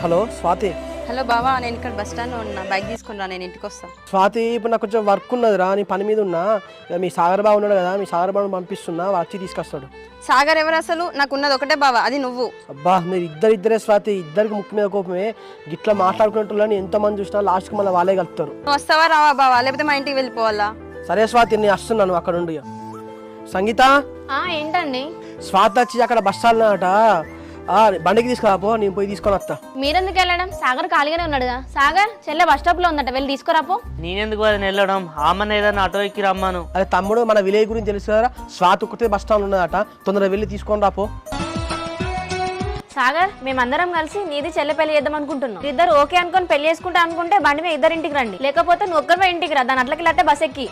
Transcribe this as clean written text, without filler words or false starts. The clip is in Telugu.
హలో స్వాతి. హలో బావా, నేను ఇక్కడ బస్ స్టాండ్లో ఉన్నా. బైక్ తీసుకుని రా, నేను ఇంటికి వస్తాను. స్వాతి, ఇప్పుడు నాకు కొంచెం వర్క్ ఉన్నదిరా, నీ పని మీద ఉన్నా. మీ సాగర్ బాబు ఉన్నాడు కదా, మీ సాగర్ బాబుని పంపిస్తున్నా, వచ్చి తీసుకొస్తాడు. సాగర్ ఎవరు అసలు? నాకు ఉన్నది ఒకటే బావా, అది నువ్వు. అబ్బా, మీరు ఇద్దరే స్వాతి, ఇద్దరికి ముక్కు మీద కోపమే. గిట్లా మాట్లాడుకునేటోళ్ళని ఎంతమంది చూసినా లాస్ట్కి మళ్ళీ వాళ్ళే కలుపుతారు. నువ్వు వస్తావా రావా బావా, లేకపోతే మా ఇంటికి వెళ్ళిపోవాలా? సరే స్వాతి, నేను వస్తున్నాను అక్కడ ఉండి. సంగీత, ఏంటండి? స్వాతి వచ్చి అక్కడ బస్ స్టాండ్ అట, బండికి తీసుకురాపో, నేను పోయి తీసుకొని వస్తా. మీరెందుకు వెళ్ళడం? సాగర్ ఖాళీగానే ఉన్నాడుగా. సాగర్ చెల్లె బస్ స్టాప్ లో ఉందట, వెళ్ళి తీసుకురాపో. నేనెందుకు అది వెళ్ళడం? ఆమెను ఏదైనా ఆటో ఎక్కి రమ్మాను. అదే తమ్ముడు, మన విలేజ్ గురించి తెలుసు కదా, స్వాతి ఒక్కటే బస్ స్టాండ్ ఉన్నదట, తొందరగా వెళ్ళి తీసుకొని రాపో. సాగర్, మేమందరం కలిసి నీది చెల్లె పెళ్లి చేద్దాం అనుకుంటున్నాం. ఇద్దరు ఓకే అనుకొని పెళ్లి చేసుకుంటా అనుకుంటే బండి మీద ఇద్దరు ఇంటికి రండి, లేకపోతే నువ్వు ఒక్కరివే ఇంటికి రా. దాని అట్లకి బస్ ఎక్కి